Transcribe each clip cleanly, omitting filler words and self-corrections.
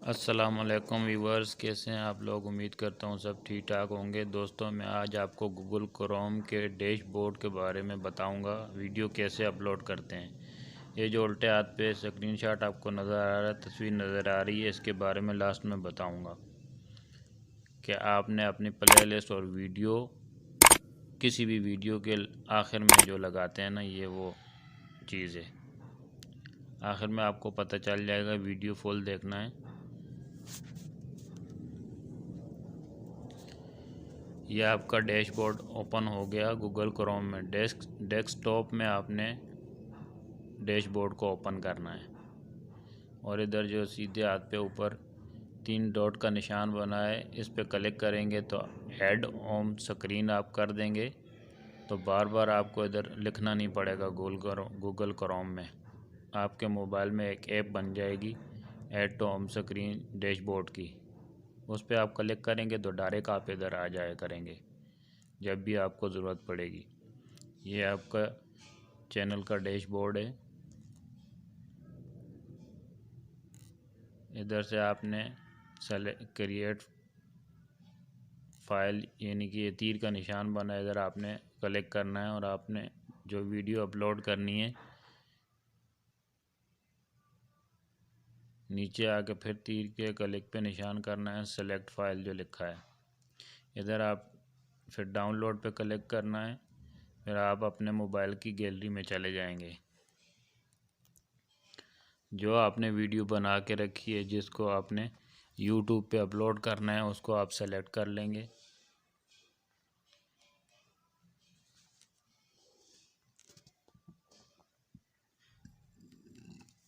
अस्सलाम वालेकुम व्यूवर्स, कैसे हैं आप लोग। उम्मीद करता हूं सब ठीक ठाक होंगे। दोस्तों, मैं आज आपको गूगल क्रोम के डैशबोर्ड के बारे में बताऊंगा, वीडियो कैसे अपलोड करते हैं। ये जो उल्टे हाथ पे स्क्रीनशॉट आपको नज़र आ रहा है, तस्वीर नज़र आ रही है, इसके बारे में लास्ट में बताऊंगा कि आपने अपनी प्ले लिस्ट और वीडियो किसी भी वीडियो के आखिर में जो लगाते हैं ना, ये वो चीज़ है। आखिर में आपको पता चल जाएगा, वीडियो फुल देखना है। यह आपका डैशबोर्ड ओपन हो गया गूगल क्रोम में। डेस्कटॉप में आपने डैशबोर्ड को ओपन करना है और इधर जो सीधे हाथ पे ऊपर 3 डॉट का निशान बना है, इस पे क्लिक करेंगे तो ऐड होम स्क्रीन आप कर देंगे। तो बार बार आपको इधर लिखना नहीं पड़ेगा। गूगल क्रोम में आपके मोबाइल में एक ऐप बन जाएगी add to home screen dashboard की। उस पर आप क्लिक करेंगे तो डायरेक्ट आप इधर आ जाया करेंगे जब भी आपको ज़रूरत पड़ेगी। ये आपका चैनल का डैशबोर्ड है। इधर से आपने क्रिएट फाइल, यानी कि ये तीर का निशान बना है, इधर आपने क्लिक करना है और आपने जो वीडियो अपलोड करनी है, नीचे आके फिर तीर के क्लिक पे निशान करना है, सेलेक्ट फाइल जो लिखा है। इधर आप फिर डाउनलोड पे क्लिक करना है, फिर आप अपने मोबाइल की गैलरी में चले जाएंगे। जो आपने वीडियो बना के रखी है, जिसको आपने यूट्यूब पे अपलोड करना है, उसको आप सेलेक्ट कर लेंगे।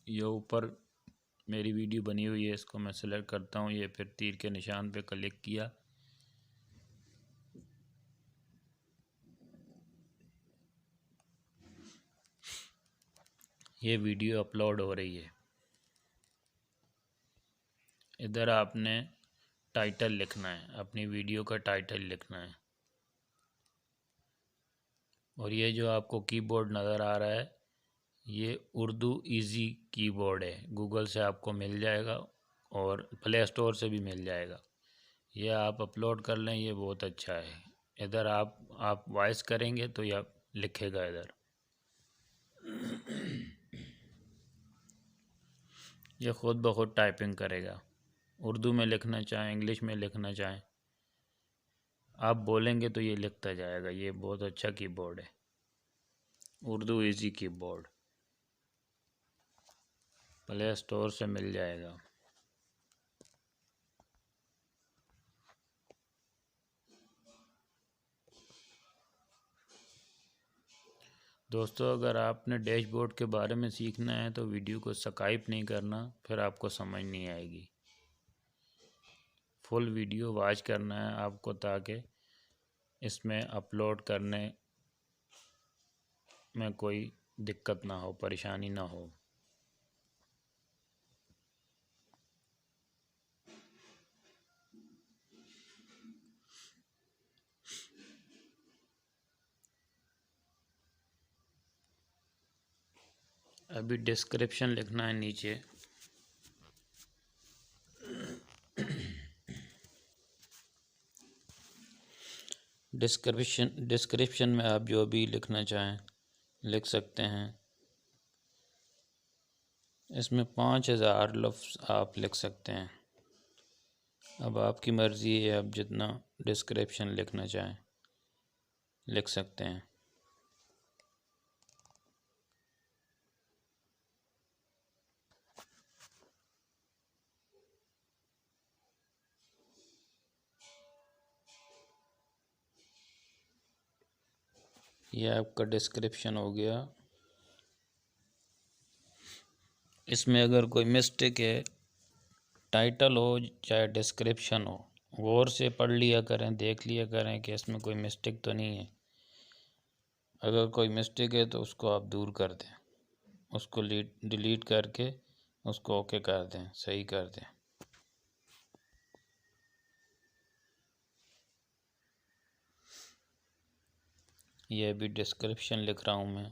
ये ऊपर मेरी वीडियो बनी हुई है, इसको मैं सेलेक्ट करता हूँ। ये फिर तीर के निशान पे क्लिक किया, ये वीडियो अपलोड हो रही है। इधर आपने टाइटल लिखना है, अपनी वीडियो का टाइटल लिखना है। और ये जो आपको कीबोर्ड नज़र आ रहा है, ये उर्दू इजी कीबोर्ड है। गूगल से आपको मिल जाएगा और प्ले स्टोर से भी मिल जाएगा। ये आप अपलोड कर लें, ये बहुत अच्छा है। इधर आप वॉइस करेंगे तो यह लिखेगा इधर। ये ख़ुद ब खुद टाइपिंग करेगा। उर्दू में लिखना चाहें, इंग्लिश में लिखना चाहें, आप बोलेंगे तो ये लिखता जाएगा। ये बहुत अच्छा कीबोर्ड है, Urdu easy keyboard, play store से मिल जाएगा। दोस्तों, अगर आपने डैशबोर्ड के बारे में सीखना है तो वीडियो को स्किप नहीं करना, फिर आपको समझ नहीं आएगी। फुल वीडियो वॉच करना है आपको, ताकि इसमें अपलोड करने में कोई दिक्कत ना हो, परेशानी ना हो। अभी डिस्क्रिप्शन लिखना है नीचे। डिस्क्रिप्शन में आप जो भी लिखना चाहें लिख सकते हैं। इसमें 5000 लफ्ज़ आप लिख सकते हैं। अब आपकी मर्ज़ी है, आप जितना डिस्क्रिप्शन लिखना चाहें लिख सकते हैं। यह आपका डिस्क्रिप्शन हो गया। इसमें अगर कोई मिस्टेक है, टाइटल हो चाहे डिस्क्रिप्शन हो, गौर से पढ़ लिया करें, देख लिया करें कि इसमें कोई मिस्टेक तो नहीं है। अगर कोई मिस्टेक है तो उसको आप दूर कर दें, उसको डिलीट करके उसको ओके कर दें, सही कर दें। यह भी डिस्क्रिप्शन लिख रहा हूँ मैं।